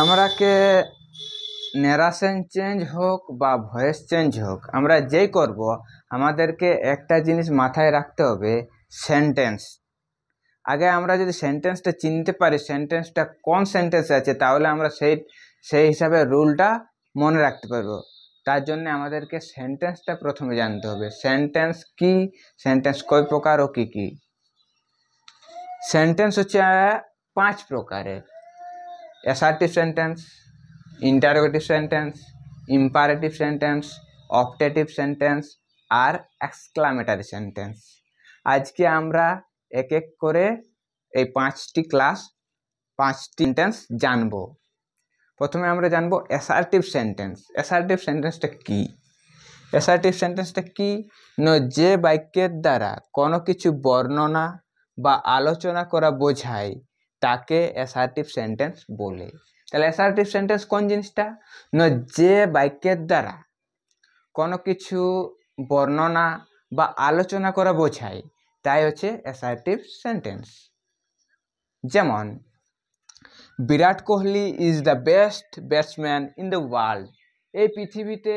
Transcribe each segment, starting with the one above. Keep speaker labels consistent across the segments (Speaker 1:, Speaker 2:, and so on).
Speaker 1: আমরাকে narration change হোক বা ভয়েস চেঞ্জ হোক, আমরা যেই করব আমাদেরকে একটা জিনিস মাথায় রাখতে হবে, সেন্টেন্স। আগে আমরা যদি সেন্টেন্সটা চিনতে পারি, সেন্টেন্সটা কোন সেন্টেন্স আছে, তাহলে আমরা সেই হিসাবে রুলটা মনে রাখতে পারবো। তার জন্য আমাদেরকে সেন্টেন্সটা প্রথমে জানতে হবে। সেন্টেন্স কি, সেন্টেন্স কয় প্রকার ও কি কি। সেন্টেন্স হচ্ছে 5 প্রকারের: assertive sentence, interrogative sentence, imperative sentence, optative sentence আর এক্সক্লামেটরি সেন্টেন্স। আজকে আমরা এক এক করে এই 5টি সেন্টেন্স জানবো। প্রথমে আমরা জানবো অ্যাসার্টিভ সেন্টেন্স। অ্যাসার্টিভ সেন্টেন্সটা কি? অ্যাসার্টিভ সেন্টেন্সটা কি? যে বাক্যের দ্বারা কোনো কিছু বর্ণনা বা আলোচনা করা বোঝায় তাকে অ্যাসার্টিভ সেন্টেন্স বলে। তাহলে অ্যাসার্টিভ সেন্টেন্স কোন জিনিসটা? যে বাক্যের দ্বারা কোনো কিছু বর্ণনা বা আলোচনা করা বোঝায় তাই হচ্ছে অ্যাসার্টিভ সেন্টেন্স। যেমন, Virat Kohli is the best batsman in the world. এই পৃথিবীতে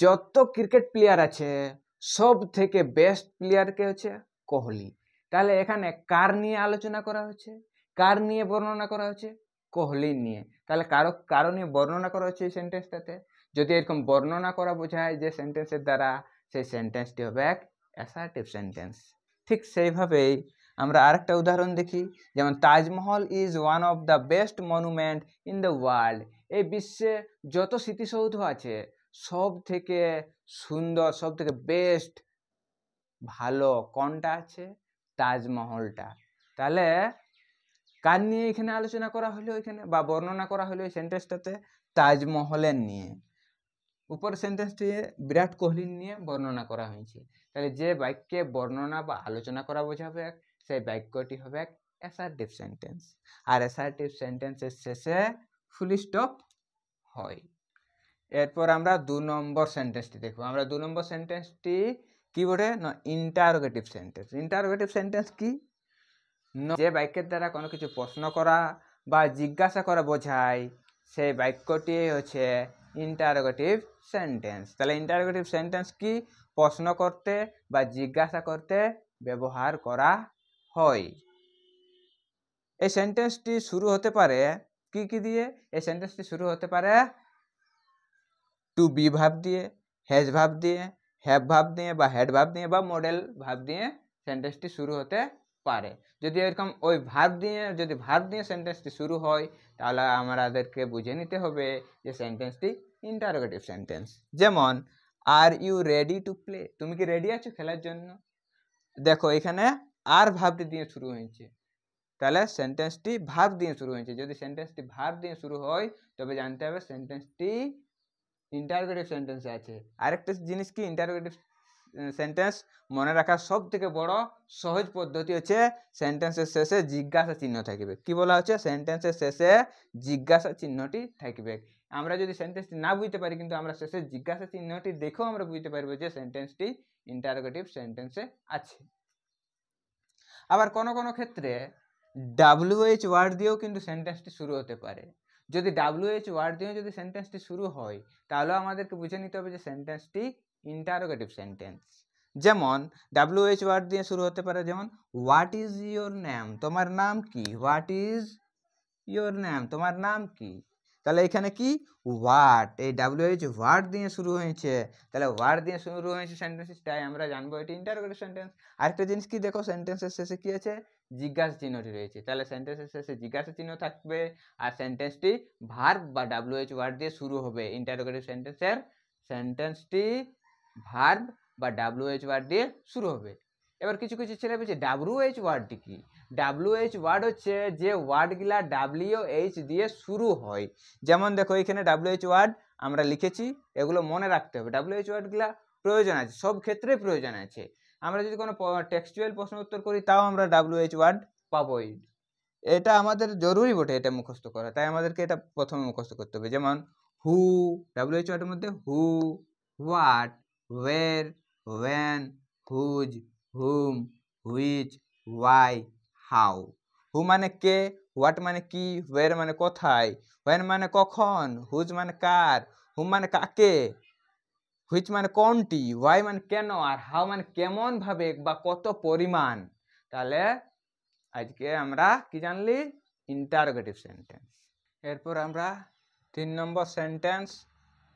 Speaker 1: যত ক্রিকেট প্লেয়ার আছে সব থেকে বেস্ট প্লেয়ারকে হচ্ছে কোহলি। তাহলে এখানে কার নিয়ে আলোচনা করা হচ্ছে, কার নিয়ে বর্ণনা করা হচ্ছে? কোহলি নিয়ে। তাহলে কারো নিয়ে বর্ণনা করা হচ্ছে এই সেন্টেন্সটাতে। যদি এরকম বর্ণনা করা বোঝায় যে সেন্টেন্সের দ্বারা, সেই সেন্টেন্সটি হবে এক অ্যাসার্টিভ সেন্টেন্স। ঠিক সেইভাবেই আমরা আরেকটা উদাহরণ দেখি, যেমন Taj Mahal is one of the best monument in the world. এই বিশ্বে যত স্মৃতিসৌধ আছে সব থেকে সুন্দর, সব থেকে বেস্ট, ভালো কোনটা আছে? তাজমহলটা। তাহলে কার নিয়ে এখানে আলোচনা করা হলো এখানে বা বর্ণনা করা হলো এই সেন্টেন্সটাতে? তাজমহলের নিয়ে। উপর সেন্টেন্সটি বিরাট কোহলি নিয়ে বর্ণনা করা হয়েছে। তাহলে যে বাক্যে বর্ণনা বা আলোচনা করা বোঝাবে সেই বাক্যটি হবে এক অ্যাসার্টিভ সেন্টেন্স। আর অ্যাসার্টিভ সেন্টেন্সের শেষে ফুল স্টপ হয়। এরপর আমরা 2 নম্বর সেন্টেন্সটি দেখব। আমরা 2 নম্বর সেন্টেন্সটি কি বলে? না, ইন্টারোগেটিভ সেন্টেন্স। ইন্টারোগেটিভ সেন্টেন্স কি? যে বাক্যের দ্বারা কোনো কিছু প্রশ্ন করা বা জিজ্ঞাসা করা বোঝায় সেই বাক্যটি হচ্ছে ইন্টারোগেটিভ সেন্টেন্স। তাহলে ইন্টারোগেটিভ সেন্টেন্স কি? প্রশ্ন করতে বা জিজ্ঞাসা করতে ব্যবহার করা হয়। এই সেন্টেন্সটি শুরু হতে পারে কি কি দিয়ে? এই সেন্টেন্সটি শুরু হতে পারে টু বি ভার্ব দিয়ে, হ্যাজ ভার্ব দিয়ে, হ্যাভ ভার্ব দিয়ে বা হ্যাড ভার্ব দিয়ে বা মডেল ভার্ব দিয়ে সেন্টেন্সটি শুরু হতে পারে। যদি এরকম ওই ভার্ব দিয়ে সেন্টেন্সটি শুরু হয় তাহলে আমাদেরকে বুঝে নিতে হবে যে সেন্টেন্সটি ইন্টারোগেটিভ সেন্টেন্স। যেমন, are you ready to play? তুমি কি রেডি আছো খেলার জন্য? দেখো এখানে আর ভার্বটি দিয়ে শুরু হয়েছে, তাহলে সেন্টেন্সটি ভার্ব দিয়ে শুরু হয়েছে। যদি সেন্টেন্সটি ভার্ব দিয়ে শুরু হয় তবে জানতে হবে সেন্টেন্সটি ইন্টারোগেটিভ সেন্টেন্সে আছে। আরেকটা জিনিস কি, ইন্টারোগেটিভ সেন্টেন্স মনে রাখার সব থেকে বড় সহজ পদ্ধতি হচ্ছে সেন্টেন্সের শেষে জিজ্ঞাসা চিহ্ন থাকবে। কি বলা হচ্ছে? সেন্টেন্সের শেষে জিজ্ঞাসা চিহ্নটি থাকবে। আমরা যদি সেন্টেন্সটি না বুঝতে পারি কিন্তু আমরা শেষে জিজ্ঞাসা চিহ্নটি দেখেও আমরা বুঝতে পারবো যে সেন্টেন্সটি ইন্টারোগেটিভ সেন্টেন্সে আছে। আবার কোনো কোনো ক্ষেত্রে WH ওয়ার্ড দিয়েও কিন্তু সেন্টেন্সটি শুরু হতে পারে। যদি WH ওয়ার্ড দিয়েও যদি সেন্টেন্সটি শুরু হয় তাহলে আমাদেরকে বুঝে নিতে হবে যে সেন্টেন্সটি ইন্টারোগেটিভ সেন্টেন্স। যেমন WH ওয়ার্ড দিয়ে শুরু হতে পারে, যেমন হোয়াট ইজ ইয়োর নেম? তোমার নাম কি? What is your name? তোমার নাম কি? তাহলে এখানে কি হোয়াট, এই WH ওয়ার্ড দিয়ে শুরু হয়েছে। তাহলে ওয়ার্ড দিয়ে শুরু হয়েছে সেন্টেন্সটাই আমরা জানবো এটি ইন্টারোগেটিভ সেন্টেন্স। আরেকটা জিনিস কি, দেখো সেন্টেন্সের শেষে কি আছে? জিজ্ঞাসা চিহ্নটি রয়েছে। তাহলে সেন্টেন্সের শেষে জিজ্ঞাসা চিহ্ন থাকবে আর সেন্টেন্সটি ভার্ব বা WH ওয়ার্ড দিয়ে শুরু হবে। ইন্টারোগেটিভ সেন্টেন্সের সেন্টেন্সটি ভার্ব বা WH ওয়ার্ড দিয়ে শুরু হবে। এবার কিছু কিছু ছেলে বলছে WH ওয়ার্ডটি কি? WH ওয়ার্ড হচ্ছে যে ওয়ার্ডগুলা WH দিয়ে শুরু হয়। যেমন দেখো এখানে WH ওয়ার্ড আমরা লিখেছি, এগুলো মনে রাখতে হবে। WH ওয়ার্ডগুলা প্রয়োজন আছে, সব ক্ষেত্রে প্রয়োজন আছে। আমরা যদি কোনো টেক্সচুয়াল প্রশ্ন উত্তর করি তাও আমরা WH ওয়ার্ড পাবোই। এটা আমাদের জরুরি বটে এটা মুখস্থ করা, তাই আমাদেরকে এটা প্রথমে মুখস্থ করতে হবে। যেমন হু, WH ওয়ার্ডের মধ্যে who, what, where, when, whose, whom, which, why, how. Who মানে কে, হোয়াট মানে কি, ওয়ের মানে কোথায়, হোয়েন মানে কখন, হুজ মানে কার, হুম মানে কাকে, হুইচ মানে কোনটি, ওয়াই মানে কেন, আর হাউ মানে কেমন ভাবে বা কত পরিমাণ। তাহলে আজকে আমরা কি জানলি, ইন্টারোগেটিভ সেন্টেন্স। এরপর আমরা 3 নম্বর সেন্টেন্স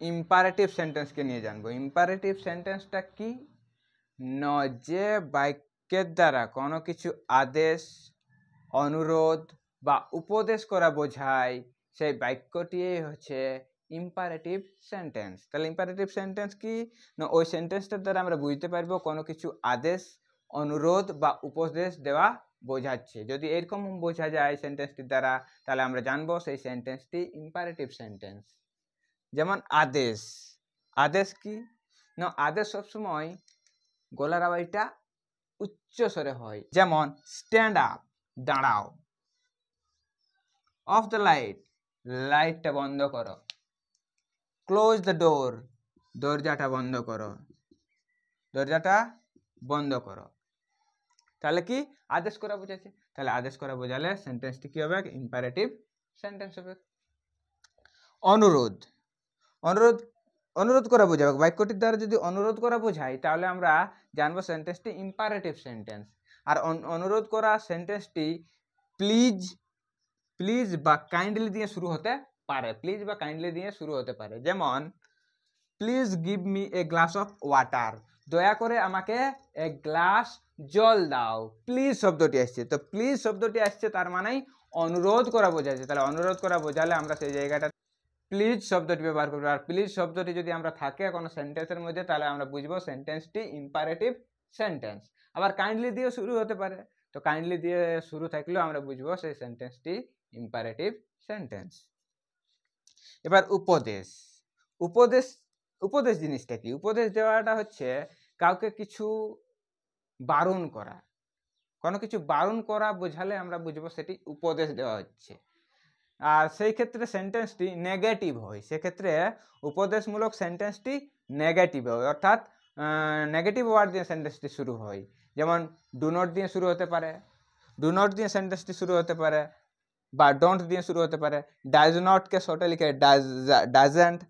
Speaker 1: ইম্পারেটিভ সেন্টেন্সকে নিয়ে জানবো। ইম্পারেটিভ সেন্টেন্সটা কি, যে বাক্যের দ্বারা কোনো কিছু আদেশ, অনুরোধ বা উপদেশ করা বোঝায়, সেই বাক্যটি হচ্ছে ইম্পারেটিভ সেন্টেন্স। তাহলে ইম্পারেটিভ সেন্টেন্স কি না, ওই সেন্টেন্সটার দ্বারা আমরা বুঝতে পারবো কোনো কিছু আদেশ, অনুরোধ বা উপদেশ দেওয়া বোঝাচ্ছে। যদি এরকম বোঝা যায় সেন্টেন্সটির দ্বারা, তাহলে আমরা জানবো সেই সেন্টেন্সটি ইম্পারেটিভ সেন্টেন্স। যেমন আদেশ, আদেশ কি না, আদেশ সবসময় গলার আওয়াজটা উচ্চ স্বরে হয়। যেমন স্ট্যান্ড আপ, দাঁড়াও, অফ দ্য লাইট, লাইটটা বন্ধ করো, ক্লোজ দ্য ডোর, দরজাটা বন্ধ করো, দরজাটা বন্ধ করো। তাহলে কি আদেশ করা বোঝাচ্ছে, তাহলে আদেশ করা বোঝালে সেন্টেন্সটি কি হবে, ইম্পারেটিভ সেন্টেন্স হবে। অনুরোধ, অনুরোধ অনুরোধ করা বোঝাবে, বাক্যটির দ্বারা যদি অনুরোধ করা বোঝায় তাহলে আমরা জানবো সেন্টেন্সটি ইম্পারেটিভ সেন্টেন্স। আর অনুরোধ করা সেন্টেন্সটি প্লিজ, প্লিজ বা কাইন্ডলি দিয়ে শুরু হতে পারে, প্লিজ বা কাইন্ডলি দিয়ে শুরু হতে পারে। যেমন please give me a glass of water, দয়া করে আমাকে এক গ্লাস জল দাও। প্লিজ শব্দটি আসছে, তো প্লিজ শব্দটি আসছে তার মানেই অনুরোধ করা বোঝাচ্ছে। তাহলে অনুরোধ করা বোঝালে আমরা সেই জায়গাটা প্লিজ শব্দটি ব্যবহার করবো। আর প্লিজ শব্দটি যদি আমরা থাকে কোনো সেন্টেন্সের মধ্যে, তাহলে আমরা বুঝবো সেন্টেন্সটি ইম্পারেটিভ সেন্টেন্স। আবার কাইন্ডলি দিয়ে শুরু হতে পারে, তো কাইন্ডলি দিয়ে শুরু থাকলেও আমরা বুঝবো সেই সেন্টেন্সটি ইম্পারেটিভ সেন্টেন্স। এবার উপদেশ, উপদেশ, উপদেশ জিনিসটা কি, উপদেশ দেওয়াটা হচ্ছে কাউকে কিছু বারণ করা, কোনো কিছু বারণ করা বোঝালে আমরা বুঝবো সেটি উপদেশ দেওয়া হচ্ছে। আর সেই ক্ষেত্রে সেন্টেন্সটি নেগেটিভ হয়, সেক্ষেত্রে উপদেশমূলক সেন্টেন্সটি নেগেটিভ হয়, অর্থাৎ নেগেটিভ ওয়ার্ড দিয়ে সেন্টেন্সটি শুরু হয়। যেমন ডু নট দিয়ে শুরু হতে পারে, ডু নট দিয়ে সেন্টেন্সটি শুরু হতে পারে, বা ডোন্ট দিয়ে শুরু হতে পারে। ডাজ নটকে শর্টে লিখে ডাজেন্ট,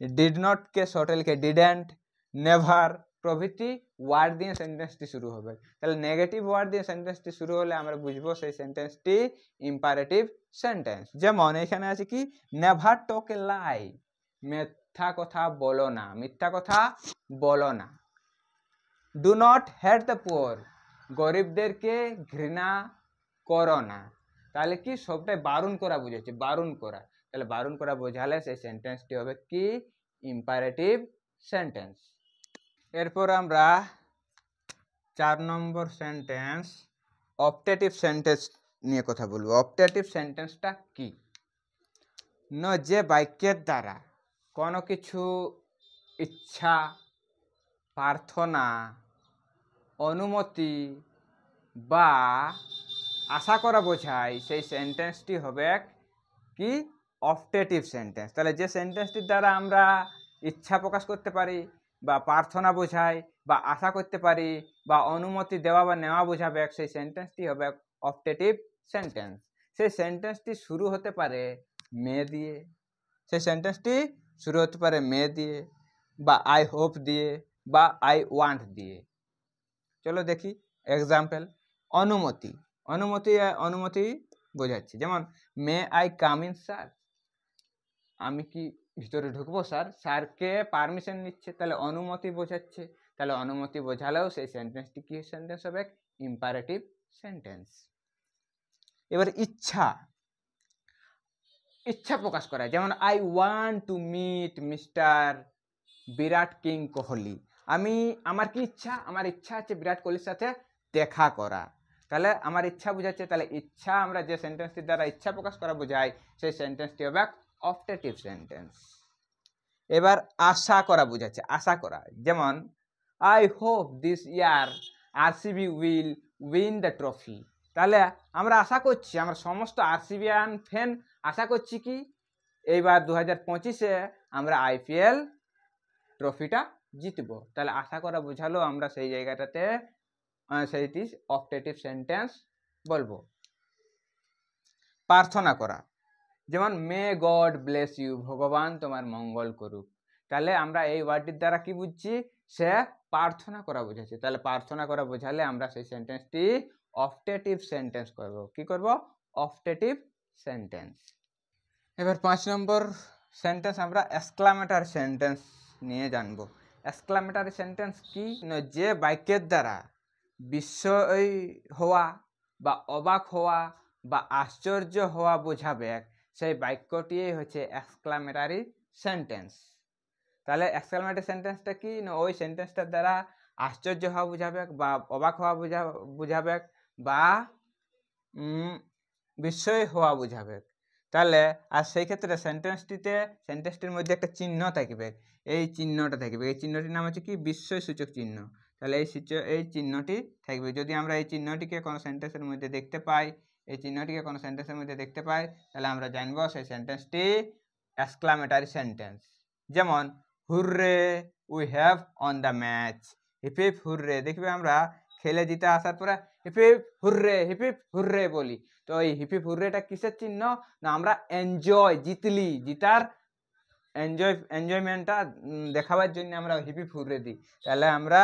Speaker 1: ডিড নটকে শর্টে লিখে ডিডেন্ট, নেভার প্রভৃতি ওয়ার্ড দিয়ে সেন্টেন্সটি শুরু হবে। তাহলে নেগেটিভ ওয়ার্ড দিয়ে সেন্টেন্সটি শুরু হলে আমরা বুঝবো সেই সেন্টেন্সটি ইম্পারেটিভ সেন্টেন্স। যেমন এখানে আছে কি, নেভার টক এ লাই, মিথ্যা কথা বলো না, মিথ্যা কথা বলো না। Do not hate the poor, গরিবদেরকে ঘৃণা করো না। তাহলে কি সবটাই বারণ করা বুঝাচ্ছে, বারণ করা। তাহলে বারণ করা বোঝালে সেই সেন্টেন্সটি হবে কি, ইম্পারেটিভ সেন্টেন্স। এরপর আমরা 4 নম্বর সেন্টেন্স অপটেটিভ সেন্টেন্স নিয়ে কথা বলবো। অপটেটিভ সেন্টেন্সটা কি না, যে বাক্যের দ্বারা কোনো কিছু ইচ্ছা, প্রার্থনা, অনুমতি বা আশা করা বোঝায়, সেই সেন্টেন্সটি হবে কি, অপটেটিভ সেন্টেন্স। তাহলে যে সেন্টেন্সটির দ্বারা আমরা ইচ্ছা প্রকাশ করতে পারি, বা প্রার্থনা বোঝায়, বা আশা করতে পারি, বা অনুমতি দেওয়া বা নেওয়া বোঝাবে, সেই সেন্টেন্সটি হবে অপটেটিভ সেন্টেন্স। সেই সেন্টেন্সটি শুরু হতে পারে মে দিয়ে, সেই সেন্টেন্সটি শুরু হতে পারে মে দিয়ে, বা আই হোপ দিয়ে, বা আই ওয়ান্ট দিয়ে। চলো দেখি এক্সাম্পল। অনুমতি, অনুমতি, অনুমতি বোঝাচ্ছে। যেমন may I come in sir, আমি কি ভিতরে ঢুকবো স্যার, স্যারকে পারমিশন নিচ্ছে, তাহলে অনুমতি বোঝাচ্ছে। তাহলে অনুমতি বোঝালেও সেই সেন্টেন্সটি কি সেন্টেন্স হবে, ইম্পারেটিভ সেন্টেন্স। এবার ইচ্ছা, ইচ্ছা প্রকাশ করা। যেমন I want to meet mister Virat King Kohli, আমি, আমার কি ইচ্ছা, আমার ইচ্ছা আছে বিরাট কোহলির সাথে দেখা করা। তাহলে আমার ইচ্ছা বোঝাচ্ছে। তাহলে ইচ্ছা, আমরা যে সেন্টেন্সটির দ্বারা ইচ্ছা প্রকাশ করা বোঝাই, সেই সেন্টেন্সটি হবে অপটেটিভ সেন্টেন্স। এবার আশা করা বোঝাচ্ছে, আশা করা। যেমন I hope this year RCB will win the trophy, তাহলে আমরা আশা করছি, আমরা সমস্ত আরসিবিয়ান ফ্যান আশা করছি কি এইবার 2025-এ আমরা আইপিএল ট্রফিটা জিতবো। তাহলে আশা করা বোঝালো, আমরা সেই জায়গাটাতে সেইটি অপটেটিভ সেন্টেন্স বলবো। প্রার্থনা করা, যেমন মে গড ব্লেস ইউ, ভগবান তোমার মঙ্গল করুক। তাহলে আমরা এই ওয়ার্ডটির দ্বারা কি বুঝছি, সে প্রার্থনা করা বোঝাচ্ছে। তাহলে প্রার্থনা করা বোঝালে আমরা সেই সেন্টেন্সটি অপটেটিভ সেন্টেন্স করব। কি করব? Optative sentence. এবার 5 নম্বর সেন্টেন্স আমরা এক্সক্লামেটরি সেন্টেন্স নিয়ে জানব। এক্সক্লামেটরি সেন্টেন্স কি? যে বাক্যের দ্বারা বিস্ময় হওয়া বা অবাক হওয়া বা আশ্চর্য হওয়া বোঝাবে, সেই বাক্যটি হচ্ছে এক্সক্লামেটরি সেন্টেন্স। তাহলে এক্সক্লামেটরি সেন্টেন্সটা কি? না ওই সেন্টেন্সটার দ্বারা আশ্চর্য হওয়া বোঝাবে বা অবাক হওয়া বোঝাবে বা বিস্ময় হওয়া বোঝাবে। তাহলে আর সেই ক্ষেত্রে সেন্টেন্সটির মধ্যে একটা চিহ্ন থাকবে, এই চিহ্নটা থাকবে। এই চিহ্নটির নাম হচ্ছে কি? বিস্ময়সূচক চিহ্ন। তাহলে এই চিহ্নটি থাকবে। যদি আমরা এই চিহ্নটিকে কোনো সেন্টেন্সের মধ্যে দেখতে পাই, তাহলে আমরা জানবো সেই সেন্টেন্সটি এক্সক্লামেটরি সেন্টেন্স। যেমন hurray we have on the match, hip hip hurray. দেখবে আমরা খেলে জিতে আসার পরে হিপ হিপ হুররে বলি। তো এই হিপ হিপ হুররেটা কিসের চিহ্ন? না আমরা জিতার এনজয়মেন্টটা দেখাবার জন্য আমরা হিপ হিপ হুররে দিই। তাহলে আমরা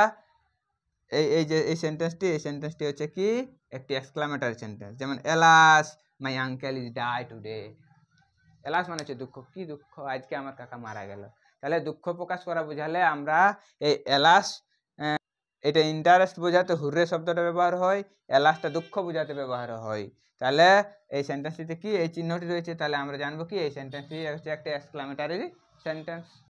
Speaker 1: এই সেন্টেন্সটি হচ্ছে কি? একটি এক্সক্লামেটরি সেন্টেন্স। যেমন alas my uncle is die today. Alas মানে হচ্ছে দুঃখ। কি দুঃখ? আজকে আমার কাকা মারা গেল। তাহলে দুঃখ প্রকাশ করা বোঝালে আমরা এই এলাস, এটা ইন্টারেস্ট বোঝাতে হুররে শব্দটা ব্যবহার হয়, এলাসটা দুঃখ বোঝাতে ব্যবহার হয়। তাহলে এই সেন্টেন্সটিতে কি এই চিহ্নটি রয়েছে, তাহলে আমরা জানবো কি এই সেন্টেন্সটি হচ্ছে একটা এক্সক্লামেটরি সেন্টেন্স।